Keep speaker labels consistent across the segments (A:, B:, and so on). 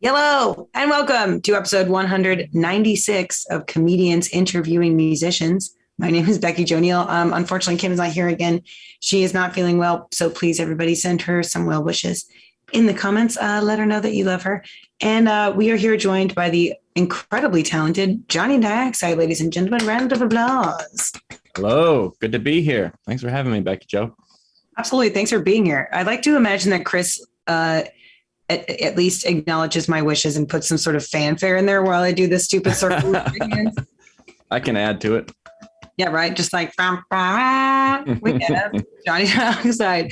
A: Hello and welcome to episode 196 of Comedians Interviewing Musicians. My name is Becky Jo Neal. Unfortunately, Kim is not here again. She is not feeling well, so please, everybody, send her some well wishes in the comments. Let her know that you love her. And we are here joined by the incredibly talented Johnny Dioxide, ladies and gentlemen. Round of applause.
B: Hello, good to be here. Thanks for having me, Becky Jo.
A: Absolutely. Thanks for being here. I'd like to imagine that Chris at least acknowledges my wishes and puts some sort of fanfare in there while I do this stupid circle with my hands.
B: I can add to it.
A: Yeah, right. Just like we get it. Johnny Dioxide.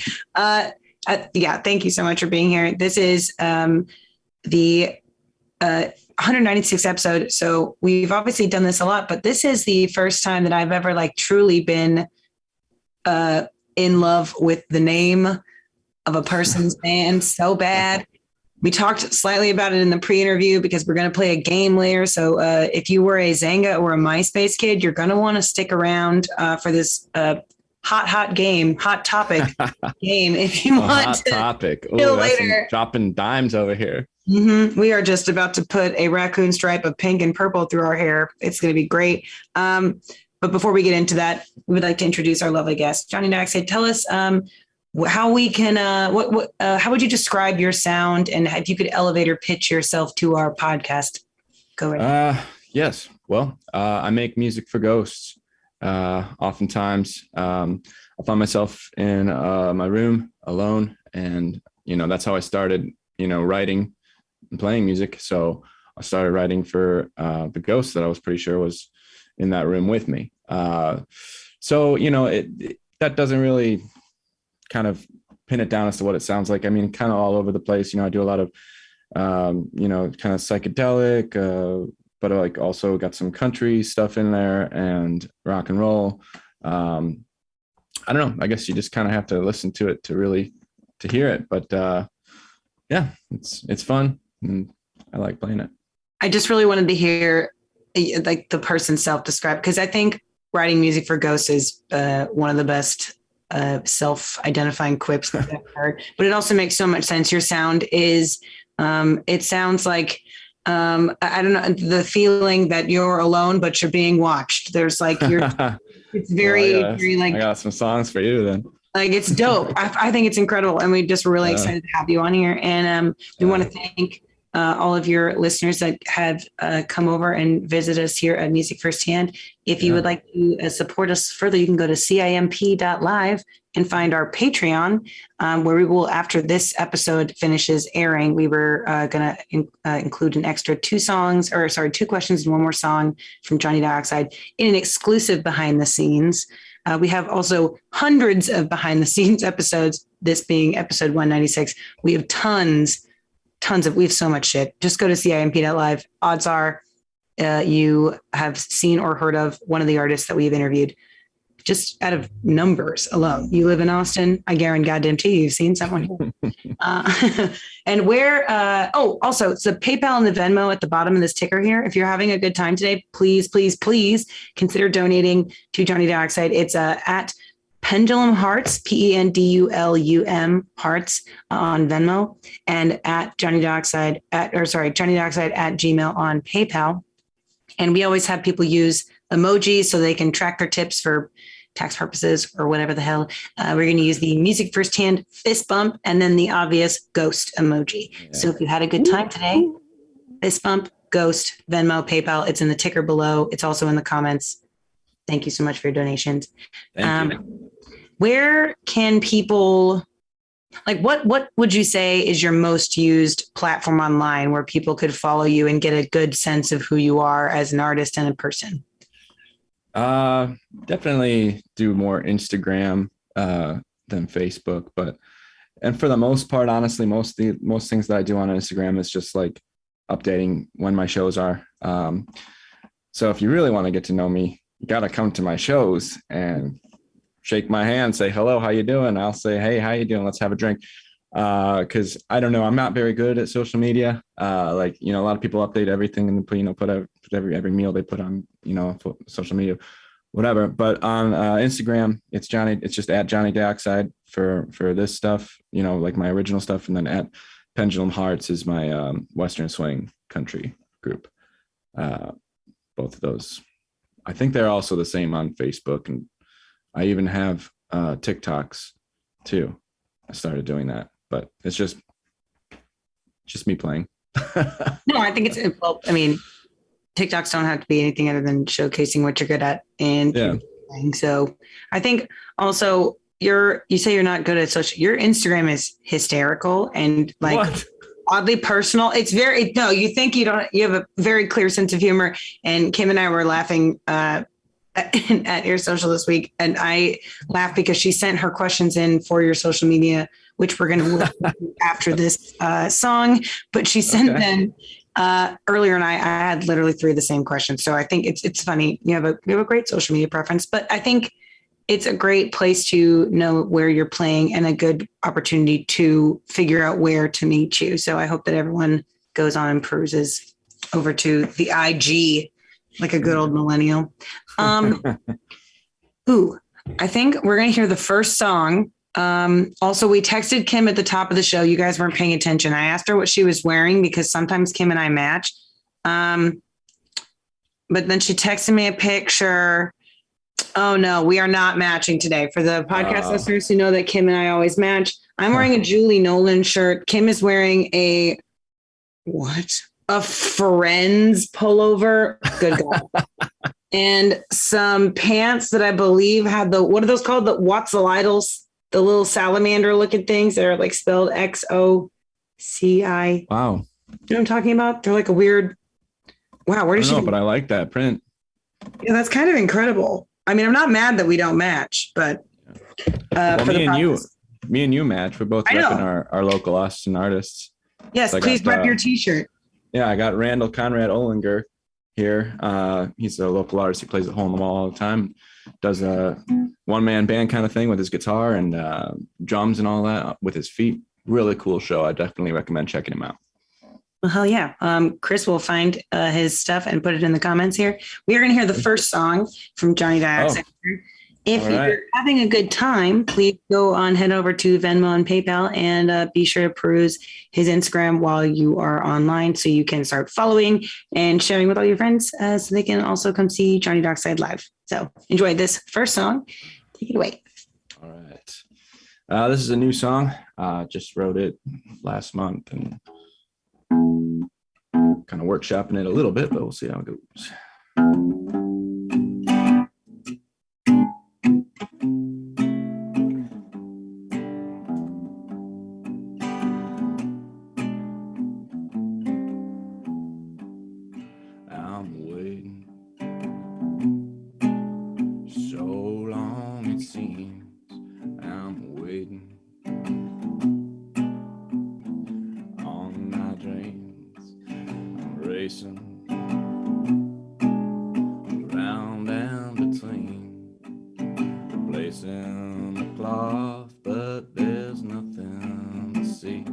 A: Yeah, thank you so much for being here. This is the 196th episode. So we've obviously done this a lot, but this is the first time that I've ever truly been in love with the name of a person's band so bad. We talked slightly about it in the pre-interview because we're going to play a game later. So if you were a Zanga or a MySpace kid, you're going to want to stick around for this hot game, hot topic game. If you want
B: hot
A: to
B: topic. Ooh,
A: later.
B: Dropping dimes over here.
A: Mm-hmm. We are just about to put a raccoon stripe of pink and purple through our hair. It's going to be great. But before we get into that, we would like to introduce our lovely guest. Johnny Dioxide, tell us how we can how would you describe your sound, and if you could elevator pitch yourself to our podcast? Go right.
B: Yes. Well, I make music for ghosts. Oftentimes, I find myself in my room alone, and that's how I started. Writing and playing music. So I started writing for the ghost that I was pretty sure was in that room with me. So that doesn't really kind of pin it down as to what it sounds like. I mean, kind of all over the place. I do a lot of, kind of psychedelic, but I also got some country stuff in there and rock and roll. I don't know. I guess you just kind of have to listen to it to hear it. But yeah, it's fun and I like playing it.
A: I just really wanted to hear the person self-described, because I think writing music for ghosts is one of the best self-identifying quips that I've heard, but it also makes so much sense. Your sound is it sounds like I don't know, the feeling that you're alone but you're being watched. There's it's very very
B: I got some songs for you then.
A: It's dope. I think it's incredible, and we just were really excited to have you on here. And we want to thank all of your listeners that have come over and visit us here at Music Firsthand. If you would like to support us further, you can go to CIMP.LIVE and find our Patreon, where we will, after this episode finishes airing, we were going to include an extra two questions and one more song from Johnny Dioxide in an exclusive behind the scenes. We have also hundreds of behind the scenes episodes, this being episode 196. We have we have so much shit. Just go to CIMP.LIVE. Odds are you have seen or heard of one of the artists that we've interviewed. Just out of numbers alone. You live in Austin, I guarantee you've seen someone. And where, also it's the PayPal and the Venmo at the bottom of this ticker here. If you're having a good time today, please, please, please consider donating to Johnny Dioxide. It's at Pendulum Hearts, PENDULUM Hearts on Venmo, and at Johnny Dioxide at Gmail on PayPal. And we always have people use emojis so they can track their tips for tax purposes or whatever the hell. We're going to use the Music Firsthand fist bump and then the obvious ghost emoji. Yeah. So if you had a good time today, fist bump, ghost, Venmo, PayPal, it's in the ticker below. It's also in the comments. Thank you so much for your donations.
B: Thank you.
A: Where can people, what would you say is your most used platform online where people could follow you and get a good sense of who you are as an artist and a person?
B: Definitely do more Instagram than Facebook, and for the most part, honestly, most things that I do on Instagram is just updating when my shows are. So if you really want to get to know me, you got to come to my shows and shake my hand, say hello, how you doing? I'll say, hey, how you doing? Let's have a drink. Because I don't know, I'm not very good at social media. A lot of people update everything and put every meal they put on social media, whatever. But on Instagram, it's just at Johnny Dioxide for this stuff, my original stuff, and then at Pendulum Hearts is my Western swing country group. Both of those, I think they're also the same on Facebook, and I even have TikToks too. I started doing that, but it's just me playing.
A: No, I think it's, well, I mean, TikToks don't have to be anything other than showcasing what you're good at and
B: Yeah.
A: so I think also you say you're not good at social. Your Instagram is hysterical and like
B: What?
A: oddly personal. It's very no. You think you don't. You have a very clear sense of humor. And Kim and I were laughing at your social this week, and I laughed because she sent her questions in for your social media, which we're going to after this song. But she sent them earlier, and I had literally 3 of the same questions. So I think it's funny. You have a great social media preference, but I think it's a great place to know where you're playing and a good opportunity to figure out where to meet you. So I hope that everyone goes on and peruses over to the IG like a good old millennial. I think we're going to hear the first song. Also, we texted Kim at the top of the show. You guys weren't paying attention. I asked her what she was wearing because sometimes Kim and I match. But then she texted me a picture. Oh no, we are not matching today. For the podcast listeners who know that Kim and I always match, I'm wearing a Julie Nolan shirt. Kim is wearing a Friends pullover. Good God. And some pants that I believe had what are those called? The Watzalidals, the little salamander looking things that are like spelled XOCI.
B: Wow.
A: You know what I'm talking about? They're like a weird, wow, where did she?
B: But I like that print.
A: Yeah, that's kind of incredible. I mean, I'm not mad that we don't match, but
B: well, me and you match. We're both repping our local Austin artists.
A: Yes, so please rep your t-shirt.
B: Yeah, I got Randall Conrad Olinger here. He's a local artist. He plays at Hole in the Wall all the time. Does a one-man band kind of thing with his guitar and drums and all that with his feet. Really cool show. I definitely recommend checking him out.
A: Well, hell yeah. Chris will find his stuff and put it in the comments here. We are going to hear the first song from Johnny Dioxide. If you're having a good time, please go on, head over to Venmo and PayPal and be sure to peruse his Instagram while you are online so you can start following and sharing with all your friends so they can also come see Johnny Dioxide live. So enjoy this first song. Take it away.
B: All right. This is a new song. Just wrote it last month and kind of workshopping it a little bit, but we'll see how it goes. I'm waiting so long it seems. I'm waiting on my dreams. I'm racing around and between, replacing the cloth, but there's nothing to see.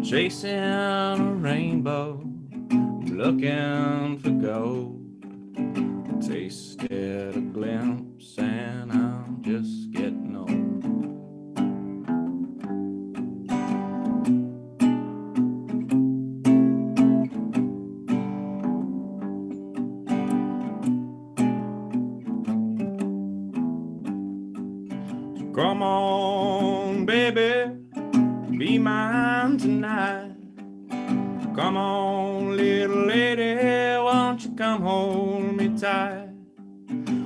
B: Chasing a rainbow, looking for gold. Tasted a glimpse and I'm just getting old. So come on, baby, be mine tonight. Come on, little lady, won't you come hold me tight?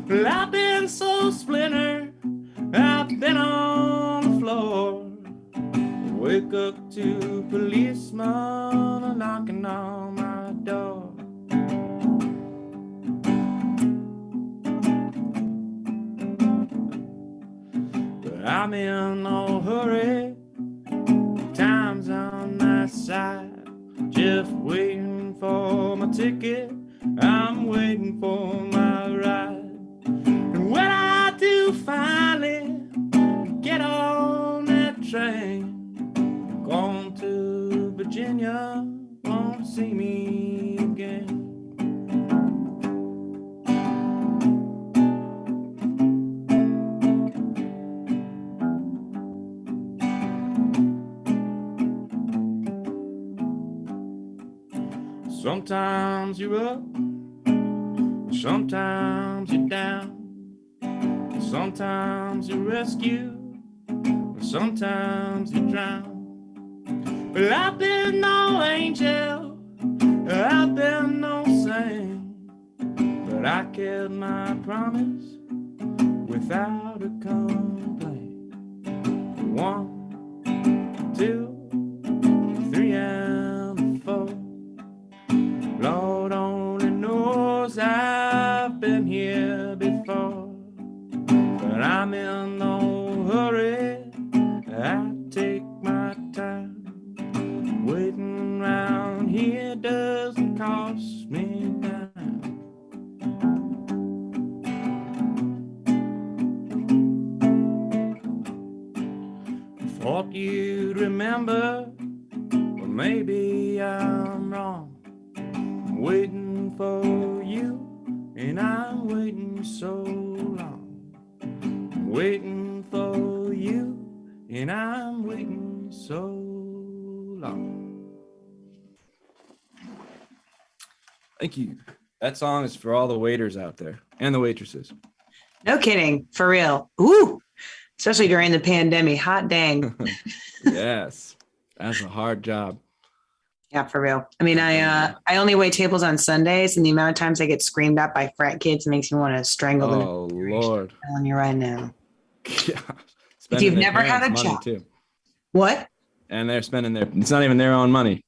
B: Well, I've been so splintered, I've been on the floor. Wake up to policemen knocking on my door. But I'm in no hurry, time's on my side. Just waiting for my ticket, I'm waiting for my ride. And when I do finally get on that train, going to Virginia, won't see me again. Sometimes you're up, sometimes you're down. Sometimes you rescue, sometimes you drown. Well, I've been no angel, I've been no saint, but I kept my promise without a complaint. 1, 2, 3, and 4. Lord only knows I've been here before. But I'm in no hurry, I take my time. Waiting around here doesn't cost me dime. I thought you'd remember, but maybe I'm wrong. I'm waiting for you, and I'm waiting so long. Waiting for you, and I'm waiting so long. Thank you. That song is for all the waiters out there and the waitresses.
A: No kidding, for real. Ooh, especially during the pandemic. Hot dang.
B: Yes, that's a hard job.
A: Yeah, for real. I mean, I only wait tables on Sundays, and the amount of times I get screamed at by frat kids makes me want to strangle them.
B: Oh Lord!
A: I'm telling you right now.
B: Yeah.
A: If you've never had a job,
B: too.
A: What?
B: And they're spending it's not even their own money.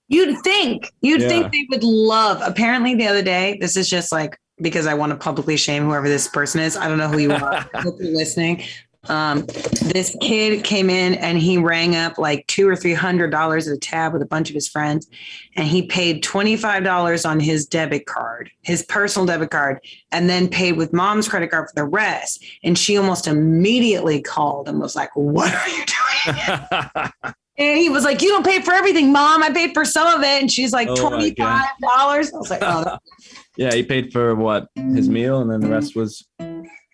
A: You'd think they would love. Apparently, the other day, this is just like because I want to publicly shame whoever this person is. I don't know who you are. I hope you're listening. This kid came in and he rang up like $200 or $300 at a tab with a bunch of his friends, and he paid $25 on his debit card, his personal debit card, and then paid with mom's credit card for the rest. And she almost immediately called and was like, "What are you doing?" And he was like, "You don't pay for everything, Mom. I paid for some of it." And she's like, $25. I was like, "Oh."
B: Yeah, he paid for what? His meal, and then the rest was.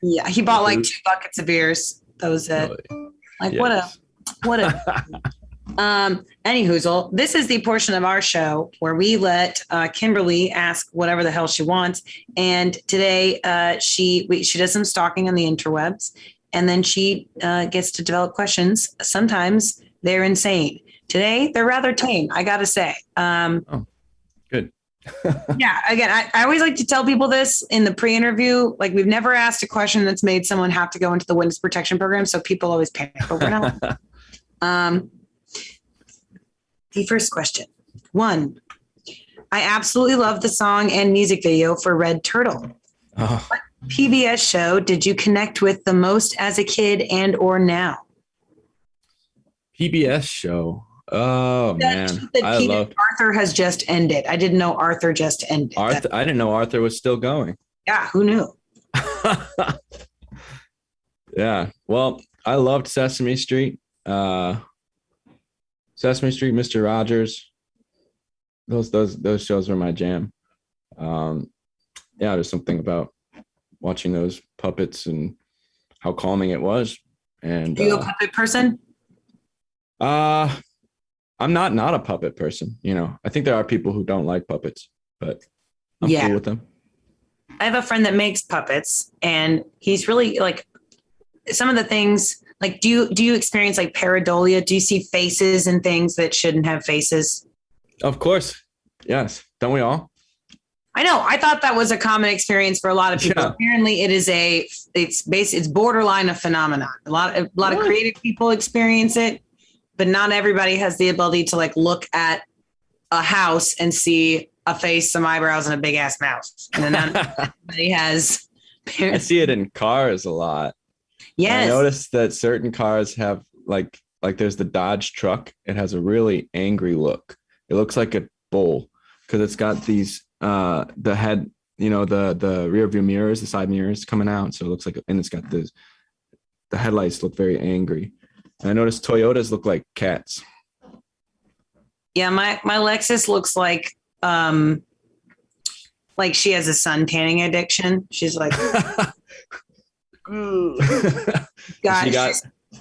A: Yeah, he bought like 2 buckets of beers. That was it. Like, yes. what a anyhoozle. This is the portion of our show where we let Kimberly ask whatever the hell she wants. And today she does some stalking on the interwebs, and then she gets to develop questions. Sometimes they're insane. Today they're rather tame, I gotta say.
B: Good.
A: Yeah, again, I always like to tell people this in the pre-interview. Like, we've never asked a question that's made someone have to go into the witness protection program, so people always panic, but we're not. The first question. 1, I absolutely love the song and music video for Red Turtle.
B: Oh.
A: What PBS show did you connect with the most as a kid and or now?
B: PBS show. Oh man, I loved
A: Arthur has just ended. I didn't know Arthur just ended.
B: I didn't know Arthur was still going.
A: Yeah, who knew?
B: Yeah, well, I loved Sesame Street. Sesame Street, Mr. Rogers. Those shows were my jam. Yeah, there's something about watching those puppets and how calming it was. And
A: are you a puppet person?
B: I'm not a puppet person. You know, I think there are people who don't like puppets, but I'm cool with them.
A: I have a friend that makes puppets, and he's really like some of the things. Like, do you experience like pareidolia? Do you see faces and things that shouldn't have faces?
B: Of course, yes. Don't we all?
A: I know. I thought that was a common experience for a lot of people. Yeah. Apparently, it's borderline a phenomenon. A lot of creative people experience it, but not everybody has the ability to like look at a house and see a face, some eyebrows, and a big ass mouth. And then everybody has.
B: I see it in cars a lot.
A: Yes.
B: And I noticed that certain cars have like there's the Dodge truck. It has a really angry look. It looks like a bull because it's got these the head, you know, the rear view mirrors, the side mirrors coming out. So it looks like, and it's got the headlights look very angry. And I noticed Toyotas look like cats.
A: Yeah, my Lexus looks like she has a sun tanning addiction. She's like,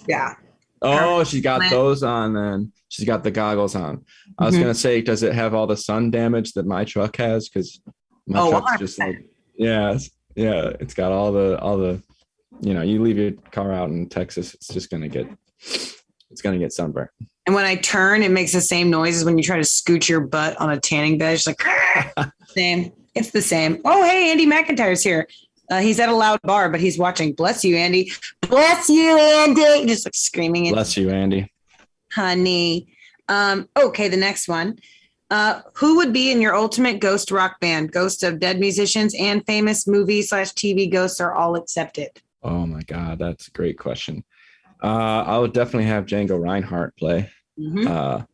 B: yeah. Oh, she got those on then. She's got the goggles on. I was gonna say, does it have all the sun damage that my truck has? Because my truck's
A: 100%.
B: just like, yeah, it's got all the, you leave your car out in Texas, it's gonna get sunburned.
A: And when I turn, it makes the same noise as when you try to scoot your butt on a tanning bed. It's like, same. It's the same. Oh, hey, Andy McIntyre's here. He's at a loud bar, but he's watching. Bless you, Andy. Bless you, Andy. Just like screaming.
B: Bless you, Andy.
A: Honey. Okay, the next one. Who would be in your ultimate ghost rock band? Ghosts of dead musicians and famous movie/TV ghosts are all accepted.
B: Oh my God, that's a great question. I would definitely have Django Reinhardt play. I've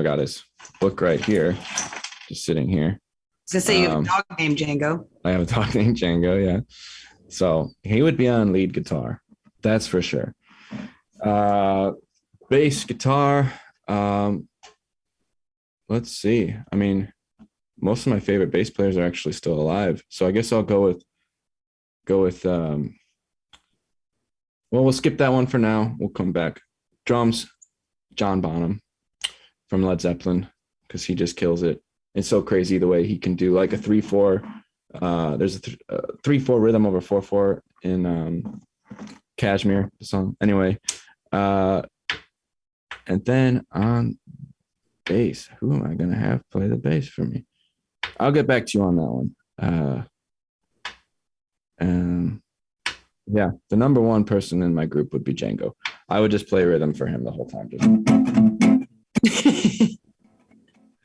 B: got his book right here, just sitting here.
A: I was gonna say you have a dog named Django.
B: I have a dog named Django, yeah. So he would be on lead guitar, that's for sure. Bass guitar. Let's see. Most of my favorite bass players are actually still alive, so I guess I'll go with. We'll skip that one for now. We'll come back. Drums, John Bonham from Led Zeppelin, because he just kills it. It's so crazy the way he can do like a 3/4. There's a 3/4 rhythm over 4/4 in Kashmir, the song. Anyway, and then on bass, who am I gonna have play the bass for me? I'll get back to you on that one. And yeah, the number one person in my group would be Django. I would just play rhythm for him the whole time.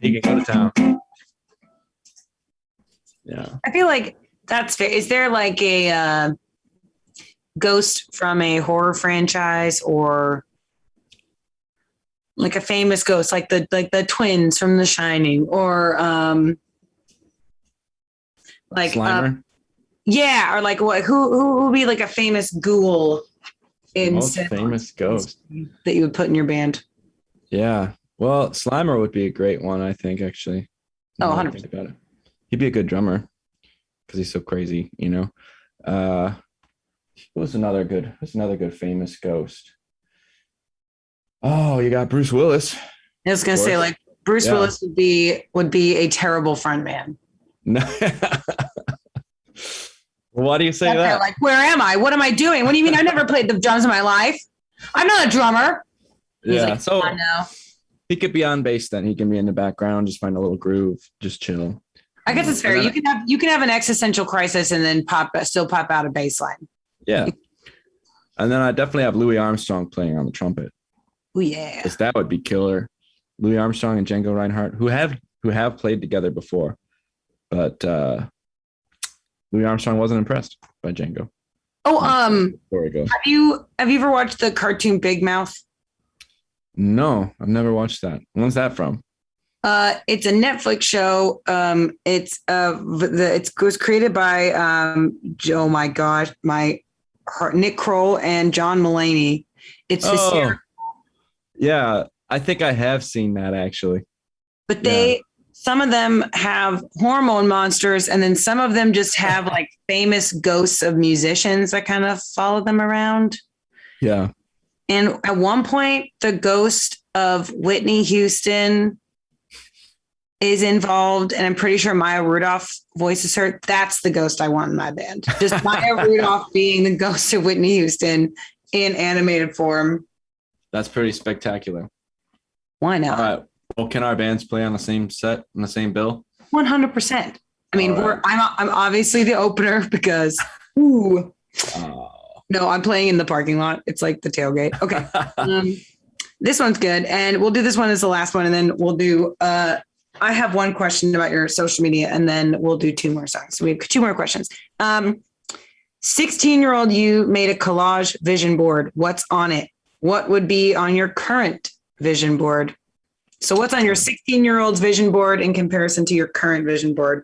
B: He can go to town. Yeah.
A: I feel like that's fair. Is there like a ghost from a horror franchise or like a famous ghost, like the twins from The Shining, or like
B: Slimer?
A: Yeah, or like what? Who would be like a famous ghoul?
B: Most famous ghost
A: that you would put in your band?
B: Yeah, well, Slimer would be a great one, I think. Actually,
A: 100%.
B: Think about it. He'd be a good drummer because he's so crazy, Who's another good famous ghost? Oh, you got Bruce Willis.
A: I was gonna say like Bruce Willis would be a terrible front man.
B: No. Why do you say that?
A: Like, where am I? What am I doing? What do you mean? I've never played the drums in my life. I'm not a drummer.
B: Yeah,
A: like,
B: so
A: now.
B: He could be on bass then. He can be in the background, just find a little groove, just chill.
A: I guess it's fair. You can have an existential crisis and then still pop out a bass line.
B: Yeah. And then I definitely have Louis Armstrong playing on the trumpet.
A: Oh yeah.
B: Because that would be killer. Louis Armstrong and Django Reinhardt, who have played together before, but Louis Armstrong wasn't impressed by Django.
A: Oh, have you ever watched the cartoon Big Mouth?
B: No, I've never watched that. When's that from?
A: It's a Netflix show. It was created by oh my gosh, Nick Kroll and John Mulaney. It's hysterical.
B: Yeah, I think I have seen that actually.
A: But some of them have hormone monsters, and then some of them just have like famous ghosts of musicians that kind of follow them around.
B: Yeah.
A: And at one point, the ghost of Whitney Houston is involved, and I'm pretty sure Maya Rudolph voices her. That's the ghost I want in my band. Just Maya Rudolph being the ghost of Whitney Houston in animated form.
B: That's pretty spectacular.
A: Why not?
B: All right. Well, can our bands play on the same set, on the same bill?
A: 100%. I mean, I'm obviously the opener because, no, I'm playing in the parking lot. It's like the tailgate. Okay. This one's good. And we'll do this one as the last one. And then we'll do, I have one question about your social media, and then we'll do two more songs. So we have two more questions. 16-year-old you made a collage vision board. What's on it? What would be on your current vision board? So what's on your 16-year-old's vision board in comparison to your current vision board?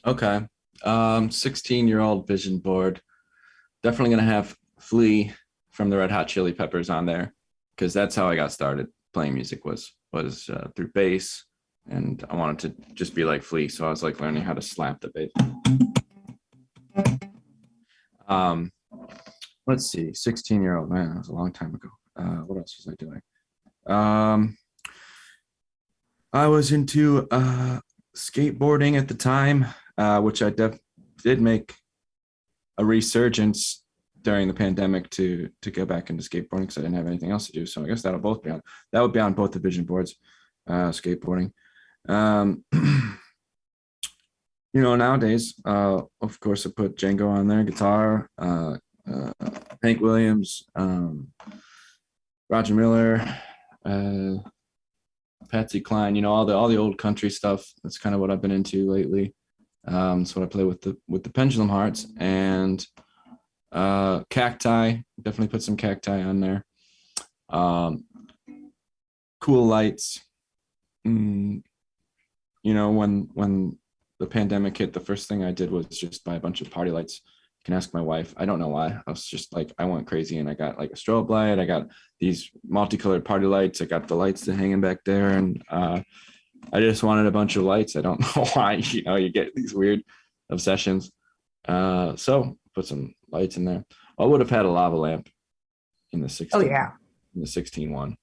B: Okay. 16-year-old vision board. Definitely going to have Flea from the Red Hot Chili Peppers on there, because that's how I got started playing music was through bass, and I wanted to just be like Flea. So I was like learning how to slap the bass. Let's see, 16-year-old, man, that was a long time ago. what else was I doing? I was into skateboarding at the time, which I did make a resurgence during the pandemic to go back into skateboarding because I didn't have anything else to do. So I guess that would be on both the vision boards, skateboarding. Nowadays, of course, I put Django on there, guitar, Hank Williams, Roger Miller, Patsy Cline, all the old country stuff. That's kind of what I've been into lately. That's what I play with the Pendulum Hearts, and Cacti. Definitely put some Cacti on there. Cool lights. When the pandemic hit, the first thing I did was just buy a bunch of party lights. You can ask my wife. I don't know why. I was just like, I went crazy, and I got like a strobe light. I got these multicolored party lights. I got the lights that hanging back there, and I just wanted a bunch of lights. I don't know why. You get these weird obsessions. So put some lights in there. I would have had a lava lamp in the 16.
A: Oh yeah,
B: in the 16 one.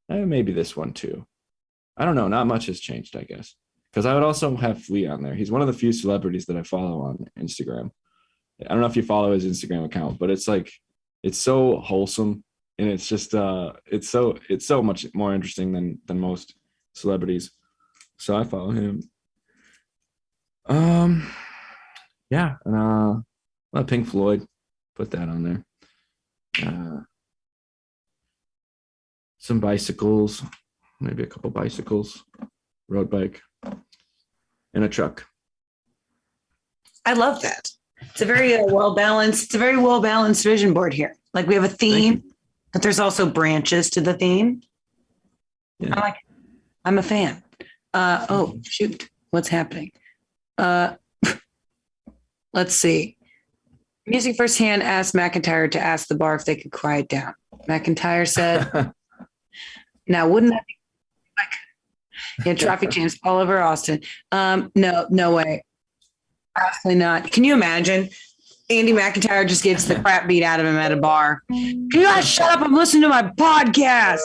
B: Maybe this one too. I don't know. Not much has changed, I guess. Because I would also have Flea on there. He's one of the few celebrities that I follow on Instagram. I don't know if you follow his Instagram account, but it's so wholesome, and it's just it's so much more interesting than most celebrities. So I follow him. Yeah, and Pink Floyd, put that on there. Some bicycles, maybe a couple bicycles, road bike, and a truck.
A: I love that. It's a very well-balanced. It's a very well-balanced vision board here. Like, we have a theme, but there's also branches to the theme. Yeah. I'm a fan. Oh shoot, what's happening? Let's see. Music Firsthand asked McIntyre to ask the bar if they could quiet down. McIntyre said, "Now, wouldn't that be like traffic jams all over Austin?" No way. Absolutely not. Can you imagine? Andy McIntyre just gets the crap beat out of him at a bar. Can you guys shut up? I'm listening to my podcast.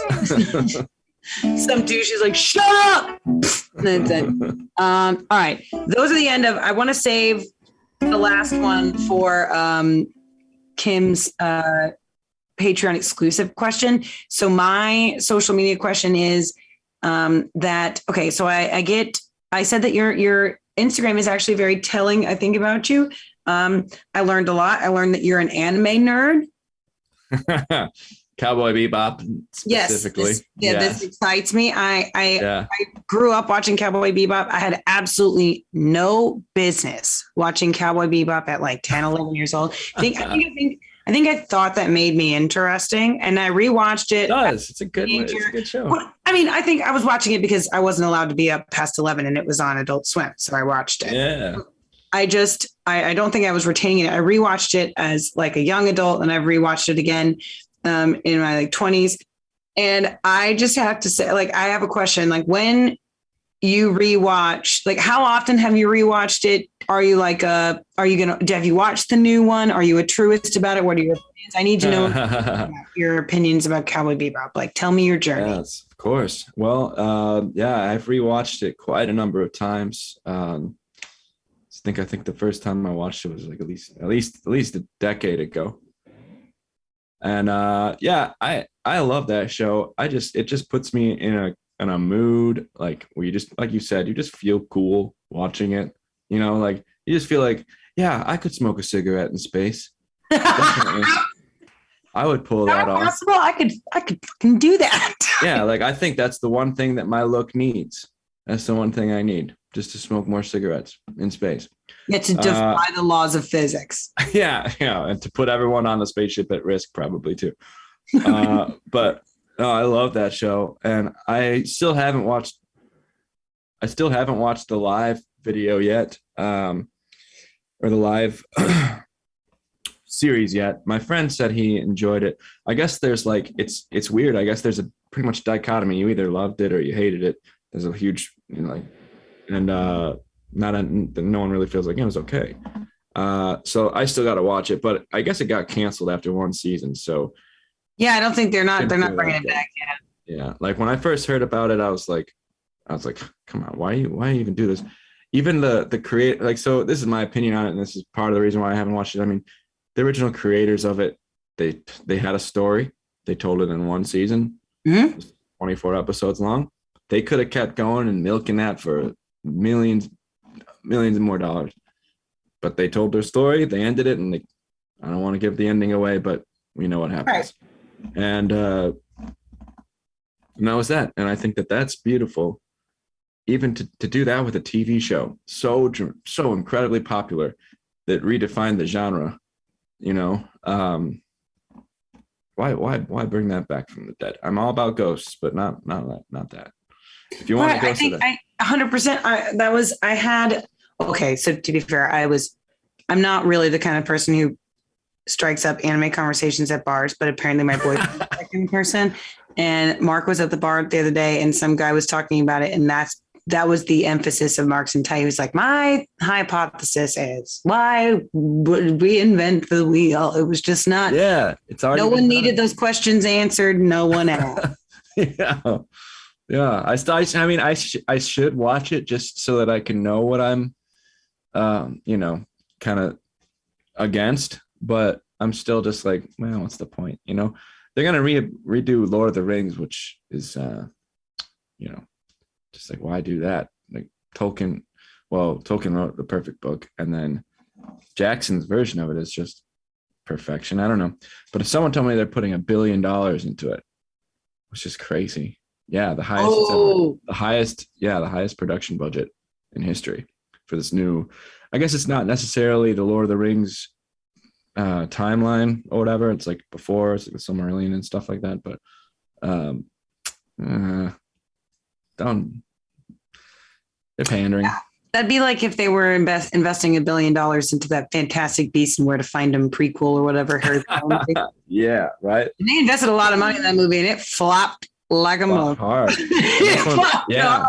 A: Some douche is like, shut up. All right. Those are the end of, I want to save the last one for Kim's Patreon exclusive question. So my social media question is that, okay, so I said that your Instagram is actually very telling, I think, about you. I learned a lot. I learned that you're an anime nerd.
B: Cowboy Bebop specifically.
A: This excites me. I grew up watching Cowboy Bebop. I had absolutely no business watching Cowboy Bebop at like 10, 11 years old. I think I thought that made me interesting, and I rewatched it.
B: It does. It's a good show.
A: Well, I mean, I think I was watching it because I wasn't allowed to be up past 11, and it was on Adult Swim, so I watched it.
B: Yeah.
A: I don't think I was retaining it. I rewatched it as like a young adult, and I've rewatched it again in my like 20s. And I just have to say, like, I have a question. Like, when you rewatch, like, how often have you rewatched it? Are you like have you watched the new one? Are you a truist about it? What are your opinions? I need to know your opinions about Cowboy Bebop. Like, tell me your journey.
B: Yes, of course. Well, I've rewatched it quite a number of times. I think the first time I watched it was like at least a decade ago. And I love that show. It just puts me in a mood, like, where you just, like you said, you just feel cool watching it. Like, you just feel like, yeah, I could smoke a cigarette in space. Definitely. I would pull that off.
A: Possible? I could fucking do that.
B: Yeah, like, I think that's the one thing that my look needs. That's the one thing I need, just to smoke more cigarettes in space.
A: Yeah, to defy the laws of physics.
B: Yeah, and to put everyone on the spaceship at risk, probably too. But no, I love that show, and I still haven't watched the live video yet, or the live series yet. My friend said he enjoyed it. I guess there's like, it's weird. I guess there's a pretty much dichotomy. You either loved it or you hated it. There's a huge, and no one really feels like it was okay. So I still got to watch it, but I guess it got canceled after one season. So
A: Yeah, I don't think they're not
B: Couldn't do
A: bringing
B: that
A: it
B: good.
A: back yet.
B: Yeah, like when I first heard about it, I was like, come on, why you even do this? Even the create like, so this is my opinion on it, and this is part of the reason why I haven't watched it. I mean, the original creators of it, they had a story, they told it in one season,
A: Mhm.
B: 24 episodes long. They could have kept going and milking that for millions, millions and more dollars. But they told their story, they ended it, and I don't want to give the ending away, but we know what
A: Right.
B: happens. And that was that. And I think that that's beautiful, even to do that with a TV show so incredibly popular that redefined the genre. You know, why bring that back from the dead? I'm all about ghosts, but not that. If you want a
A: Right. I
B: ghost of
A: think
B: that,
A: 100%. I had, okay. So to be fair, I'm not really the kind of person who strikes up anime conversations at bars, but apparently my boyfriend is that kind of person. And Mark was at the bar the other day and some guy was talking about it. And that was the emphasis of Mark's entire. He was like, my hypothesis is why would we invent the wheel? It was just not,
B: yeah, it's already
A: no
B: been
A: one needed
B: done.
A: those questions answered. No one asked.
B: Yeah, yeah. I mean, I should watch it just so that I can know what I'm, you know, kind of against, but I'm still just like, well, what's the point? You know, they're gonna redo Lord of the Rings, which is, you know, just like why do that? Like Tolkien, well, Tolkien wrote the perfect book, and then Jackson's version of it is just perfection. I don't know, but if someone told me they're putting $1 billion into it, which is crazy. Yeah, the highest it's ever,
A: Oh,
B: the highest production budget in history for this new. I guess it's not necessarily the Lord of the Rings timeline or whatever. It's like before, it's like the Silmarillion and stuff like that. But um, uh, don't they're pandering.
A: that'd be like if they were investing $1 billion into that Fantastic Beasts and Where to Find Them prequel or whatever. Harry Potter movie.
B: Yeah, right.
A: And they invested a lot of money in that movie and it flopped like a
B: Flopped
A: mother.
B: hard. And this
A: It
B: one,
A: flopped
B: yeah,
A: hard.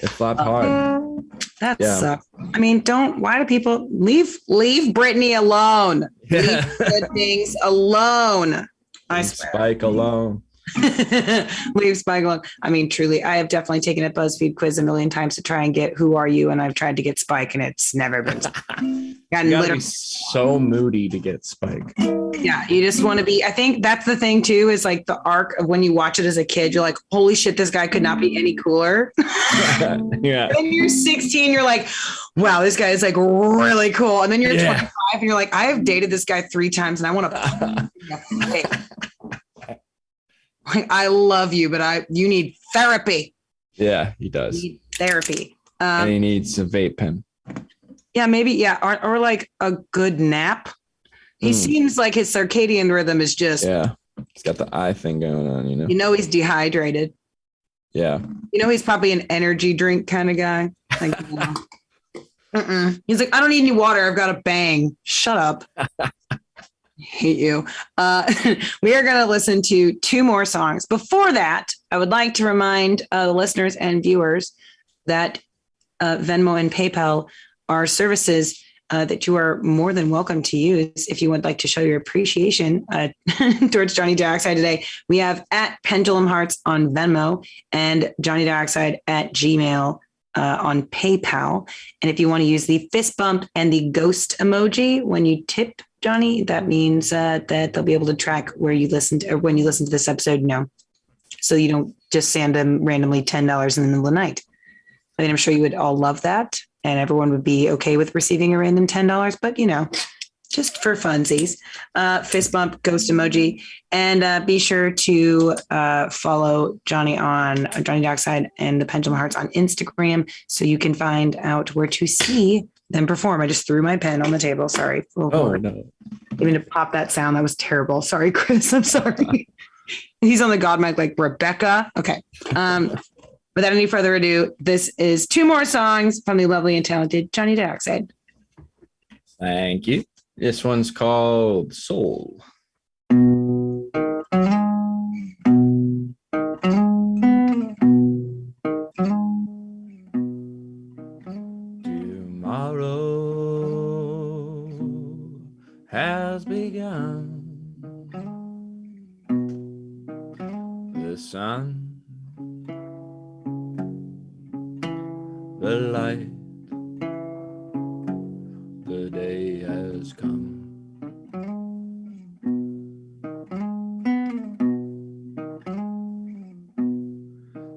B: it flopped hard.
A: That
B: Yeah,
A: sucks. I mean, why do people leave Britney alone? Leave
B: yeah.
A: good things alone. I
B: Leave
A: swear.
B: Spike alone.
A: Leave Spike alone. I mean, truly, I have definitely taken a BuzzFeed quiz a million times to try and get who are you, and I've tried to get Spike, and it's never been.
B: You
A: Gotten
B: gotta be
A: literally,
B: so moody to get Spike.
A: yeah. You just want to be. I think that's the thing too. Is like the arc of when you watch it as a kid, you're like, holy shit, this guy could not be any cooler.
B: Yeah.
A: When you're 16, you're like, wow, this guy is like really cool. And then you're 25 and you're like, I have dated this guy 3 times and I want to like, I love you, but you need therapy.
B: Yeah, he does.
A: You need therapy.
B: And he needs a vape pen.
A: Yeah, maybe. Yeah. Or like a good nap. He seems like his circadian rhythm is just,
B: Yeah. He's got the eye thing going on, you know?
A: he's dehydrated.
B: Yeah.
A: He's probably an energy drink kind of guy. Like, he's like, I don't need any water. I've got a bang. Shut up. Hate you. We are going to listen to 2 more songs. Before that, I would like to remind the listeners and viewers that Venmo and PayPal are services that you are more than welcome to use if you would like to show your appreciation towards Johnny Dioxide today. We have at Pendulum Hearts on Venmo and Johnny Dioxide at Gmail on PayPal. And if you want to use the fist bump and the ghost emoji when you tip Johnny, that means that they'll be able to track where you listened or when you listen to this episode. So you don't just send them randomly $10 in the middle of the night. I mean, I'm sure you would all love that, and everyone would be okay with receiving a random $10, but just for funsies, fist bump, ghost emoji, and be sure to follow Johnny on Johnny Dioxide and the Pendulum Hearts on Instagram so you can find out where to see them perform. I just threw my pen on the table. Sorry.
B: Oh, no.
A: Even to pop that sound, that was terrible. Sorry, Chris. I'm sorry. He's on the God mic like Rebecca. Okay. Without any further ado, this is 2 more songs from the lovely and talented Johnny Dioxide.
B: Thank you. This one's called Soul. Tomorrow has begun. the light, the day has come.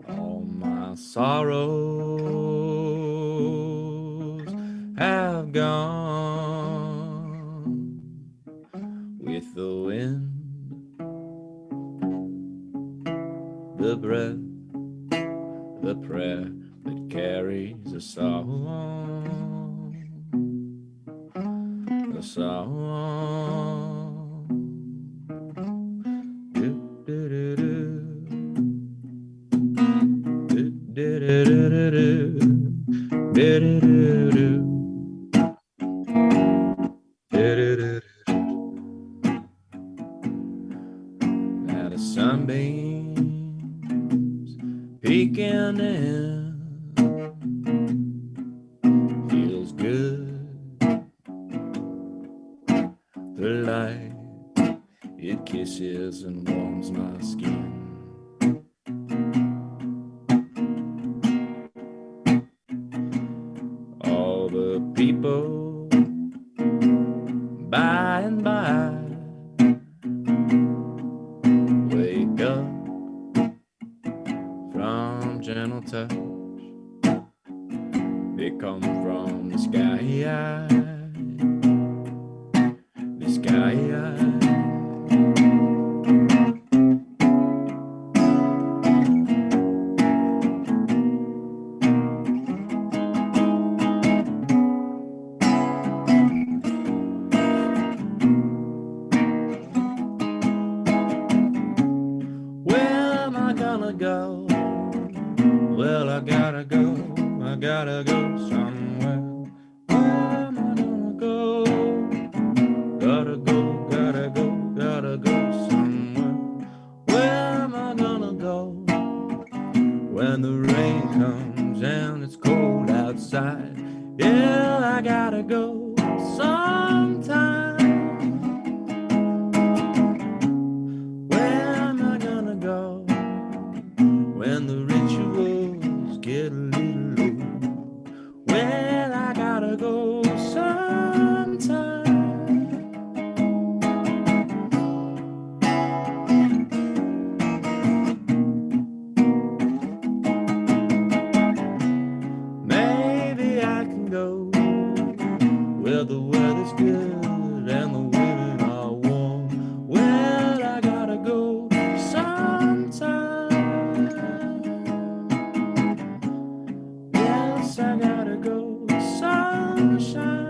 B: All my sorrows have gone with the wind, the breath, the prayer that carries a song, a song. Now the sunbeams peeking in, feels good. The light, it kisses and warms my skin. All the people by and by wake up from gentle touch. They come from the sky, the sky. Where am I gonna go? Well, I gotta go somewhere. Where am I gonna go? Gotta go somewhere. Where am I gonna go? When the rain comes and it's cold outside. Yeah, I gotta go sometime. Where am I gonna go? When the rituals get a little low. Well, I gotta go sometime. Maybe I can go where the weather's good and the women are warm. Well, I gotta go sometime. Yes, I gotta go sunshine.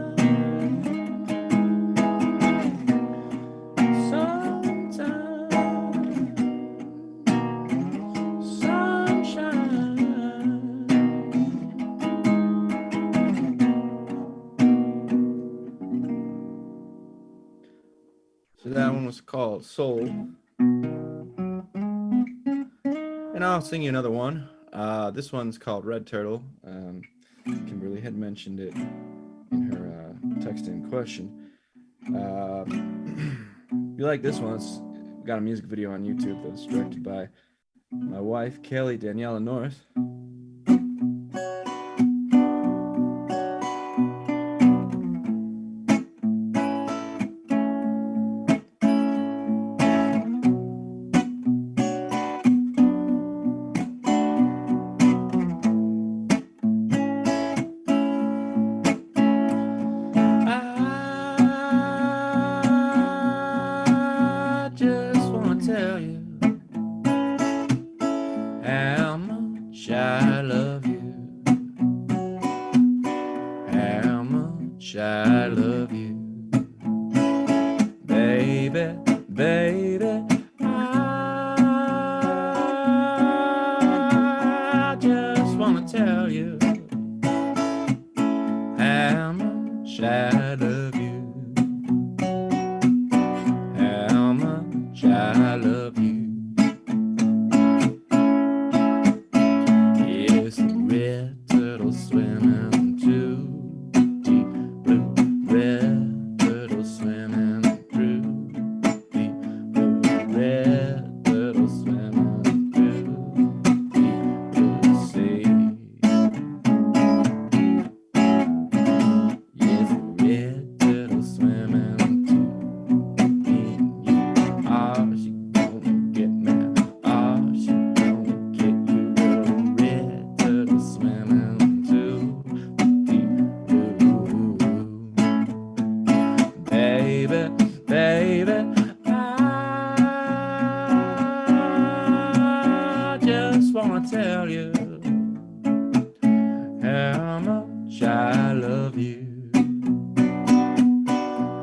B: Sometime. Sunshine. So that one was called Soul. And I'll sing you another one. This one's called Red Turtle. Kimberly had mentioned it in her text in question. If you like this one, it's got a music video on YouTube that was directed by my wife, Kelly Daniela North. I just want to tell you how much I love you, how much I love you, baby, baby. I just want to tell you how much I love you, how much I love you. Yeah. wanna tell you how much I love you.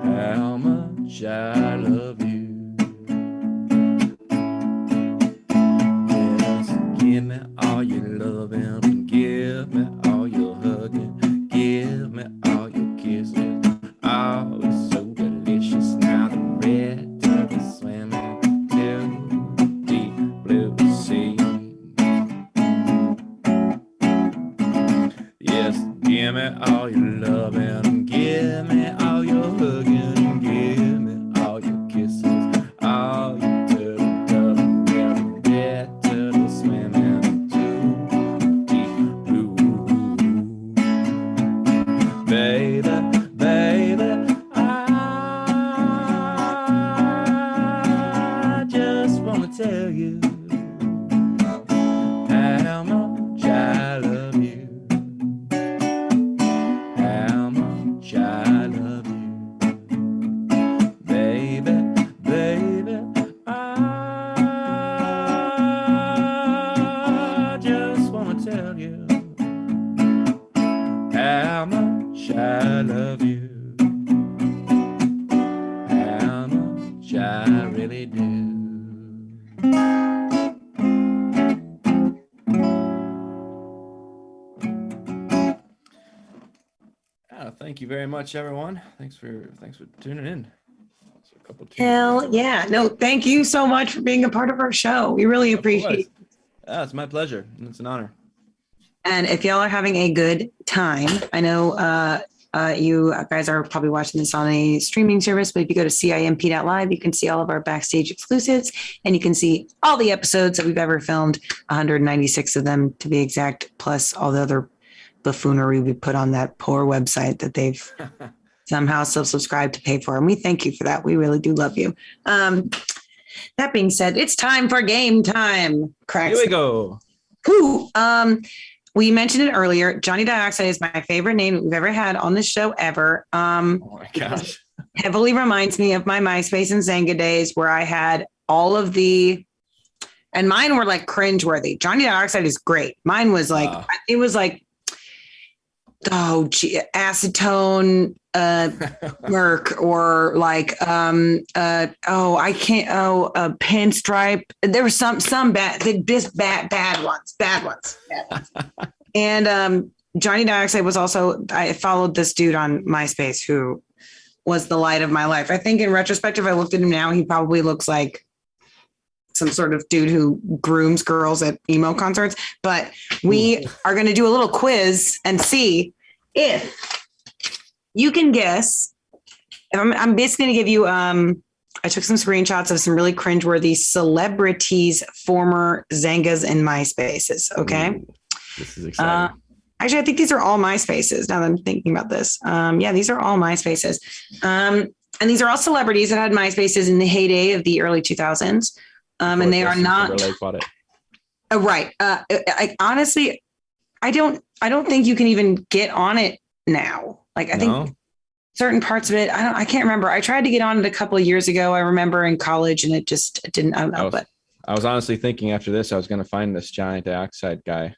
B: How much I love you. Yes, give me all your loving, and give me all your hugging, give me all your kisses. Oh, it's so delicious. Now the red tub is swimming to deep blue sea. Yes, give me all your loving, and give me all your hugging, and give me all your kisses. All your turtle dove, and the red turtle swimming to deep blue. Baby, baby, I just wanna tell you how much I love you. How much I love you. Baby, baby, I just wanna tell you how much I love you. How much I really do. Thank you very much, everyone. Thanks for tuning in.
A: Hell yeah. No, thank you so much for being a part of our show. We really appreciate it.
B: It's my pleasure. It's an honor.
A: And if y'all are having a good time, I know you guys are probably watching this on a streaming service, but if you go to CIMP.LIVE, you can see all of our backstage exclusives, and you can see all the episodes that we've ever filmed, 196 of them to be exact, plus all the other buffoonery we put on that poor website that they've somehow subscribed to pay for. And we thank you for that. We really do love you. That being said, it's time for game time.
B: Here we go.
A: Whew. We mentioned it earlier. Johnny Dioxide is my favorite name we've ever had on this show ever.
B: Oh my gosh.
A: Heavily reminds me of my MySpace and Zanga days where I had all of the, and mine were like cringeworthy. Johnny Dioxide is great. Mine was like, it was like, oh gee, acetone, Merc, or like pinstripe. There were some bad ones. And Johnny Dioxide was also, I followed this dude on MySpace who was the light of my life. I think in retrospect, if I looked at him now, he probably looks like some sort of dude who grooms girls at emo concerts. But we are going to do a little quiz and see if you can guess. I'm basically going to give you, I took some screenshots of some really cringeworthy celebrities, former Zangas and MySpaces. Okay.
B: Ooh, this is exciting.
A: Actually, I think these are all MySpaces now that I'm thinking about this. Yeah, these are all MySpaces. And these are all celebrities that had MySpaces in the heyday of the early 2000s. And they are not right. Honestly, I don't think you can even get on it now. Like I think certain parts of it, I can't remember. I tried to get on it a couple of years ago. I remember in college, and it just didn't. I don't know. But
B: I was honestly thinking after this, I was going to find this Johnny Dioxide guy.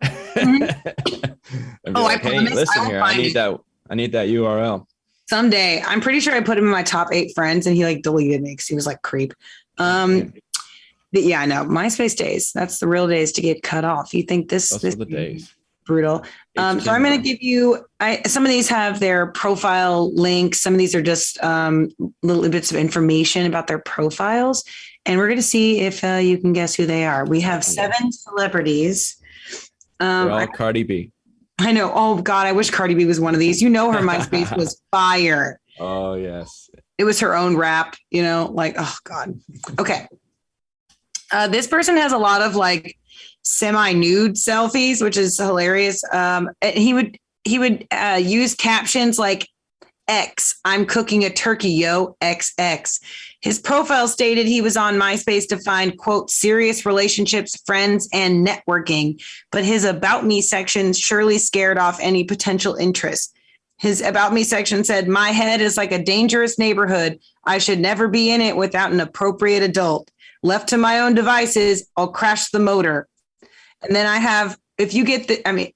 A: Mm-hmm.
B: Like, hey, listen here. I need that URL.
A: Someday. I'm pretty sure I put him in my top 8 friends, and he like deleted me because he was like creep. But yeah, I know MySpace days. That's the real days to get cut off. You think this
B: are the days.
A: Brutal. So I'm going to give you, some of these have their profile links. Some of these are just little bits of information about their profiles. And we're going to see if you can guess who they are. We have 7 celebrities.
B: They're all Cardi B.
A: I know. Oh God, I wish Cardi B was one of these. You know, her MySpace was fire.
B: Oh yes.
A: It was her own rap, like, oh God. Okay. This person has a lot of like semi-nude selfies, which is hilarious. He would use captions like X, I'm cooking a turkey, yo, XX. His profile stated he was on MySpace to find, quote, serious relationships, friends, and networking. But his About Me section surely scared off any potential interest. His About Me section said, my head is like a dangerous neighborhood. I should never be in it without an appropriate adult. Left to my own devices, I'll crash the motor. And then I have, if you get the, I mean,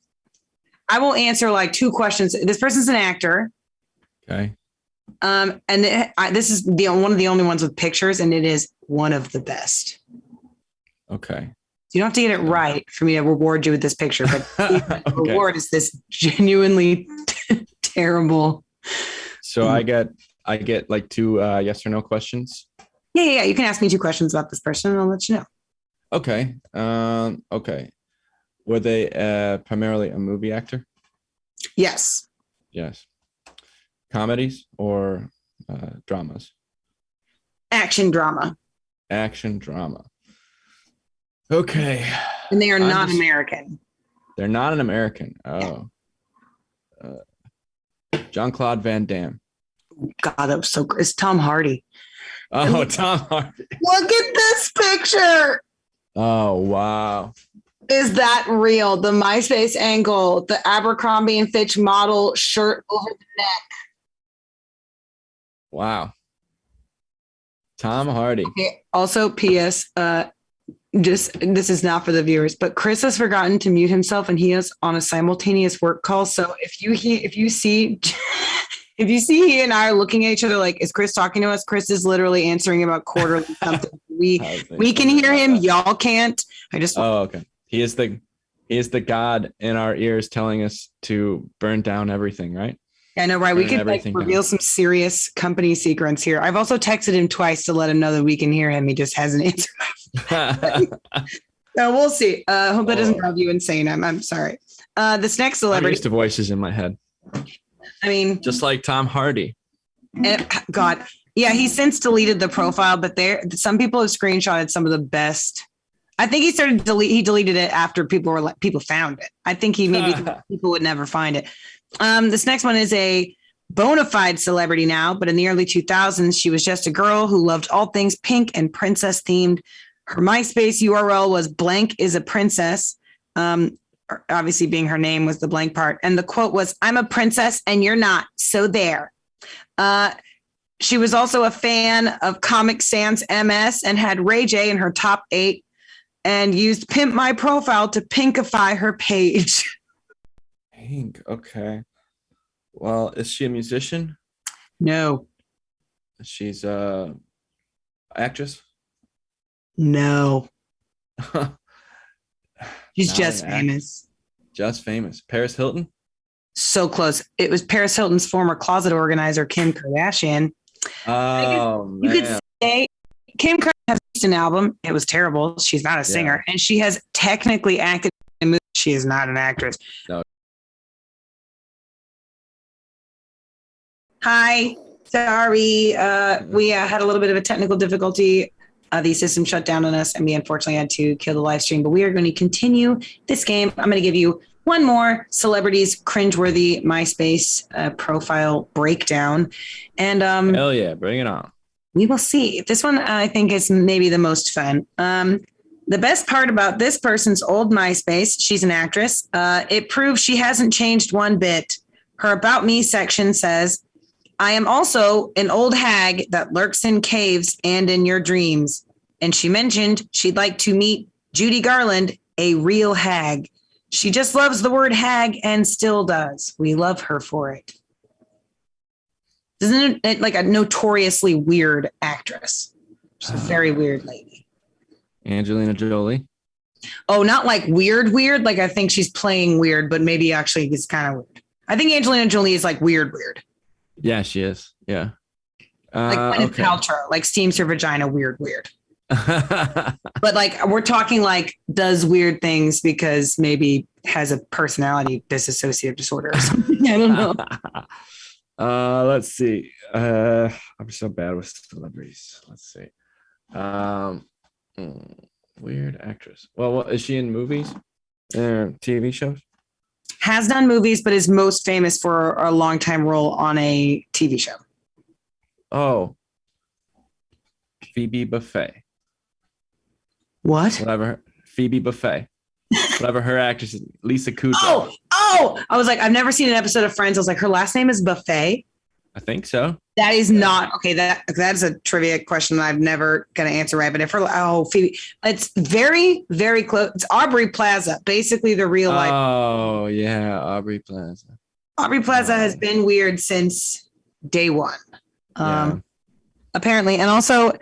A: I will answer like 2 questions. This person's an actor.
B: Okay.
A: This is one of the only ones with pictures, and it is one of the best.
B: Okay.
A: You don't have to get it right for me to reward you with this picture, but the
B: Okay.
A: reward is this genuinely terrible.
B: So I get like 2 yes or no questions.
A: Yeah. You can ask me 2 questions about this person, and I'll let you know.
B: Okay. Okay. Were they primarily a movie actor?
A: Yes.
B: Yes. Comedies or dramas?
A: Action drama.
B: Action drama. Okay.
A: And they are not American.
B: They're not an American. Oh. Jean-Claude Van Damme.
A: God, that was so great. It's Tom Hardy.
B: Oh, Tom Hardy.
A: Look at this picture.
B: Oh, wow.
A: Is that real? The MySpace angle, the Abercrombie and Fitch model shirt over the neck.
B: Wow. Tom Hardy.
A: Okay. Also, P.S. Just this is not for the viewers, but Chris has forgotten to mute himself, and he is on a simultaneous work call. So if you see he and I are looking at each other like, is Chris talking to us? Chris is literally answering about quarterly something. We can hear him. Y'all can't.
B: Oh, okay. He is the God in our ears telling us to burn down everything, right?
A: I know, right? We could like reveal some serious company secrets here. I've also texted him twice to let him know that we can hear him. He just hasn't answered. So we'll see. Hope that doesn't drive you insane. I'm sorry. This next celebrity.
B: I'm used to voices in my head.
A: I mean,
B: just like Tom Hardy.
A: God, yeah, he's since deleted the profile, but some people have screenshotted some of the best. I think he deleted it after people found it. I think he maybe people would never find it. This next one is a bona fide celebrity now, but in the early 2000s, she was just a girl who loved all things pink and princess themed. Her MySpace URL was blank is a princess. Obviously being her name was the blank part. And the quote was, I'm a princess and you're not. So there. She was also a fan of Comic Sans MS and had Ray J in her top 8 and used Pimp My Profile to pinkify her page.
B: Pink. Okay. Well, is she a musician?
A: No.
B: She's actress?
A: No. She's just famous.
B: Just famous. Paris Hilton?
A: So close. It was Paris Hilton's former closet organizer, Kim Kardashian.
B: Oh, man.
A: You could say Kim Kardashian has an album. It was terrible. She's not a singer. And she has technically acted in movies. She is not an actress.
B: No.
A: Hi. Sorry. We had a little bit of a technical difficulty. The system shut down on us, and we unfortunately had to kill the live stream. But we are going to continue this game. I'm going to give you one more celebrities cringeworthy MySpace profile breakdown. And
B: hell yeah, bring it on.
A: We will see. This one I think is maybe the most fun. The best part about this person's old MySpace, she's an actress. It proves she hasn't changed one bit. Her About Me section says, I am also an old hag that lurks in caves and in your dreams. And she mentioned she'd like to meet Judy Garland, a real hag. She just loves the word hag and still does. We love her for it. Isn't it like a notoriously weird actress? She's a very weird lady.
B: Angelina Jolie.
A: Oh, not like weird. Like I think she's playing weird, but maybe actually it's kind of weird. I think Angelina Jolie is like weird.
B: Yeah, she is. Yeah.
A: Like Gwyneth Paltrow, like steams her vagina weird. But like we're talking like does weird things because maybe has a personality dissociative disorder or something. I don't know.
B: Let's see. I'm so bad with celebrities. Let's see. Weird actress. Well, is she in movies? TV shows?
A: Has done movies, but is most famous for a longtime role on a TV show.
B: Oh, Phoebe Buffay.
A: What?
B: Whatever. Phoebe Buffay. Whatever her actress is. Lisa Kudrow.
A: Oh! I was like, I've never seen an episode of Friends. I was like, her last name is Buffay.
B: I think so.
A: That is not okay. That's a trivia question that I'm never gonna answer right. But if Phoebe, it's very, very close. It's Aubrey Plaza, basically the real life.
B: Oh yeah, Aubrey Plaza.
A: Aubrey Plaza has been weird since day one. Apparently, and also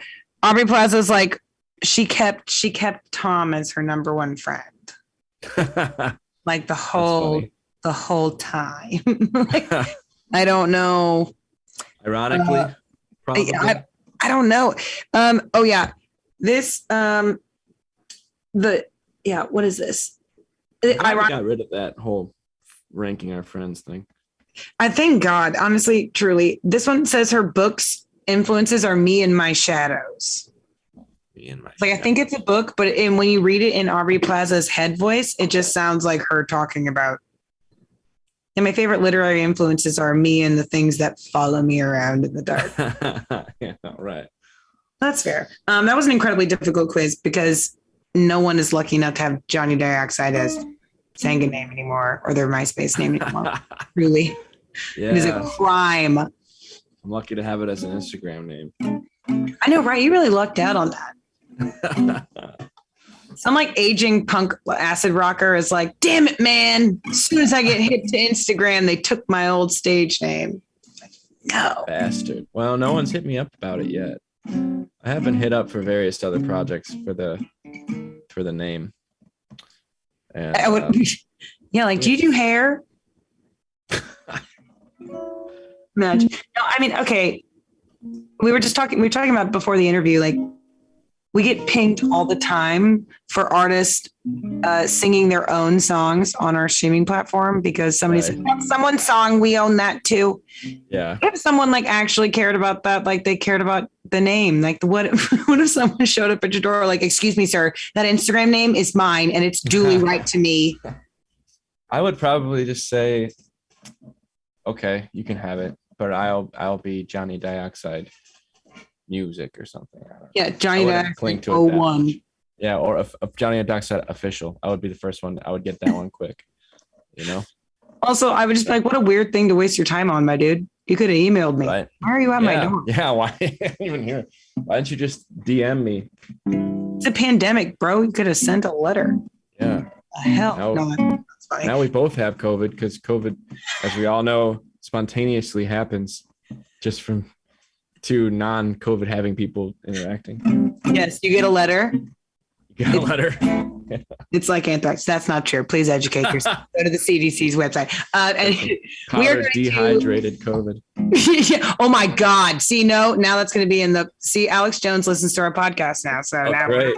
A: Aubrey Plaza is like she kept Tom as her number one friend, like the whole time. Like, I don't know.
B: Ironically, probably.
A: I don't know. Oh yeah, this what is this?
B: I got rid of that whole ranking our friends thing.
A: I thank God, honestly, truly. This one says her books influences are me and my shadows. I think it's a book, but when you read it in Aubrey Plaza's head voice, it just sounds like her talking about. And my favorite literary influences are me and the things that follow me around in the dark.
B: Yeah, right.
A: That's fair. That was an incredibly difficult quiz because no one is lucky enough to have Johnny Dioxide as Sangha name anymore or their MySpace name anymore. Really.
B: Yeah.
A: It is a crime.
B: I'm lucky to have it as an Instagram name.
A: I know, right? You really lucked out on that. Some like aging punk acid rocker is like, damn it, man. As soon as I get hit to Instagram, they took my old stage name. No.
B: Bastard. Well, no one's hit me up about it yet. I have been hit up for various other projects for the name. And
A: I would, do you do hair? Imagine. No, I mean, okay. We were talking about before the interview, like we get pinged all the time for artists singing their own songs on our streaming platform because somebody said, that's someone's song. We own that too.
B: Yeah.
A: What if someone like actually cared about that? Like they cared about the name. Like what if someone showed up at your door like, excuse me, sir, that Instagram name is mine and it's duly right to me.
B: I would probably just say, okay, you can have it, but I'll be Johnny Dioxide Music or something.
A: Yeah, Johnny Dioxide 01.
B: Yeah, or if Johnny Dioxide Official. I would be the first one. I would get that one quick. You know.
A: Also, I would just be like, what a weird thing to waste your time on, my dude. You could have emailed me.
B: Right.
A: Why are you at my door?
B: Yeah, why even here? Why didn't you just DM me?
A: It's a pandemic, bro. You could have sent a letter.
B: Yeah.
A: Hell, no, that's fine.
B: Now we both have COVID because COVID, as we all know, spontaneously happens just from two non-COVID having people interacting.
A: Yes, you get a letter.
B: You got a letter.
A: It's like anthrax. That's not true. Please educate yourself. Go to the CDC's website. And we are
B: dehydrated COVID.
A: Yeah. Oh my God. See, now that's going to be in the. See, Alex Jones listens to our podcast now, so now
B: great.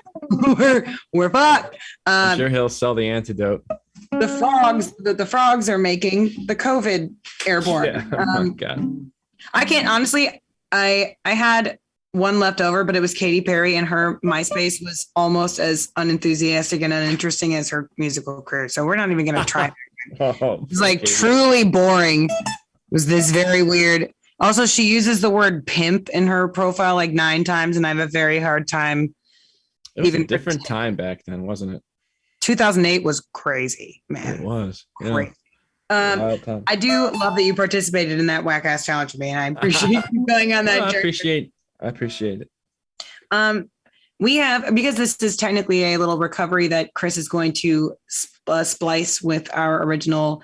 A: we're fucked.
B: I'm sure he'll sell the antidote.
A: The frogs are making the COVID airborne.
B: Yeah. Oh my God.
A: I can't honestly. I had one left over, but it was Katy Perry, and her MySpace was almost as unenthusiastic and uninteresting as her musical career. So we're not even going to try. It's like truly boring. It was this very weird. Also, she uses the word pimp in her profile like 9 times, and I have a very hard time.
B: It was a different time back then, wasn't it?
A: 2008 was crazy, man.
B: It was.
A: Crazy. I do love that you participated in that whack ass challenge with me, and I appreciate you going on that journey.
B: I appreciate it.
A: We have, because this is technically a little recovery that Chris is going to splice with our original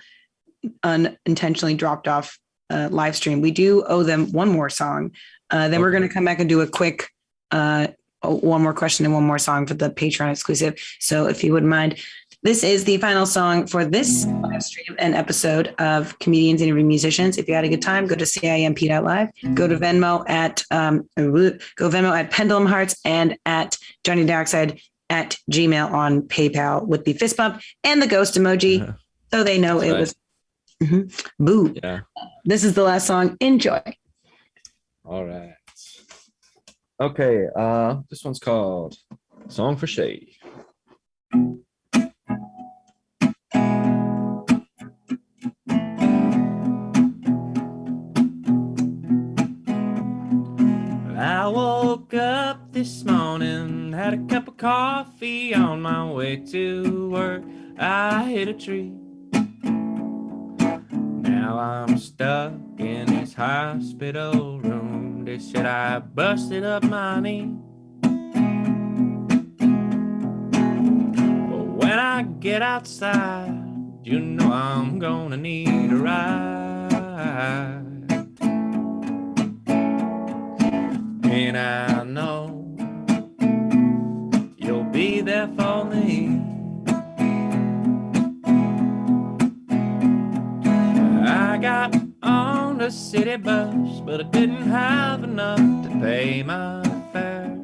A: unintentionally dropped off live stream. We do owe them one more song. Then we're going to come back and do a quick one more question and one more song for the Patreon exclusive. So if you wouldn't mind, this is the final song for this live stream and episode of Comedians Interviewing Musicians. If you had a good time, go to CIMP.LIVE, go to Venmo at Pendulum Hearts and at Johnny Dioxide at Gmail on PayPal with the fist bump and the ghost emoji. So they know it was boo.
B: Yeah.
A: This is the last song. Enjoy.
B: All right. Okay. This one's called Song for Shade. I woke up this morning, had a cup of coffee on my way to work. I hit a tree.
C: Now I'm stuck in this hospital room. They said I busted up my knee. But when I get outside, you know I'm gonna need a ride. And I know you'll be there for me. I got on the city bus, but I didn't have enough to pay my fare.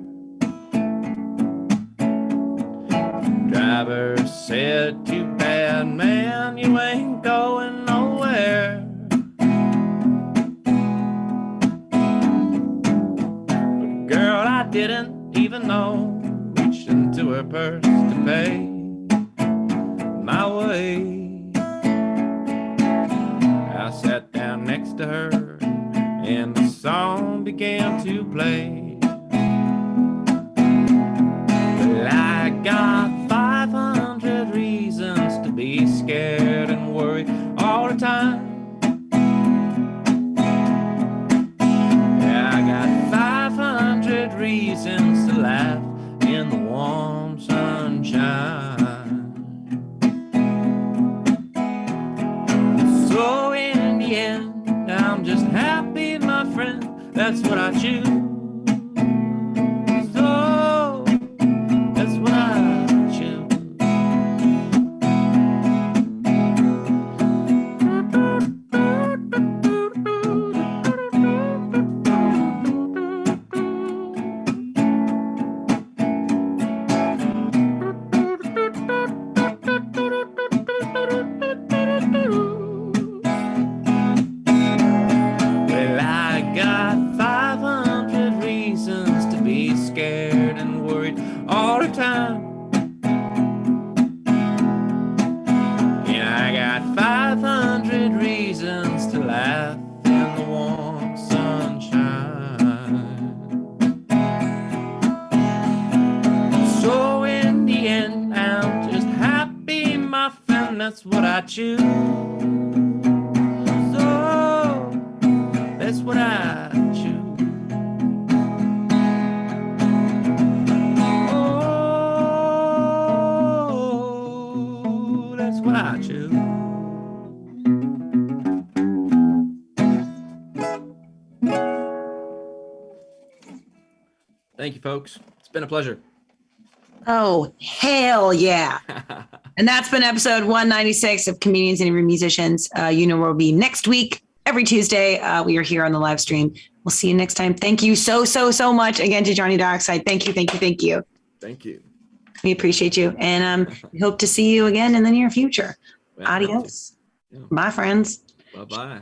C: Driver said, too bad, man, you ain't going nowhere. But girl, I didn't even know, reached into her purse to pay my way. I sat down next to her and the song began to play. Well, I got 500 reasons to be scared and worried all the time. Yeah, I got 500 reasons to laugh in the warm sunshine. So in the end, I'm just happy, my friend, that's what I choose. So that's what I choose. Well, I got 500 reasons to be scared and worried all the time. Yeah, I got 500 reasons to laugh in the warm sunshine. So in the end, I'm just happy, my friend, that's what I choose. So that's what I choose. Oh, that's what I choose. Thank you, folks. It's been a pleasure.
A: Oh, hell yeah. And that's been episode 196 of Comedians and Musicians. You know where we'll be next week, every Tuesday. We are here on the live stream. We'll see you next time. Thank you so much again to Johnny Dioxide. Thank you.
C: Thank you.
A: We appreciate you. And we hope to see you again in the near future.
C: Well,
A: Adios.
C: yeah.
A: Bye, friends.
C: Bye-bye.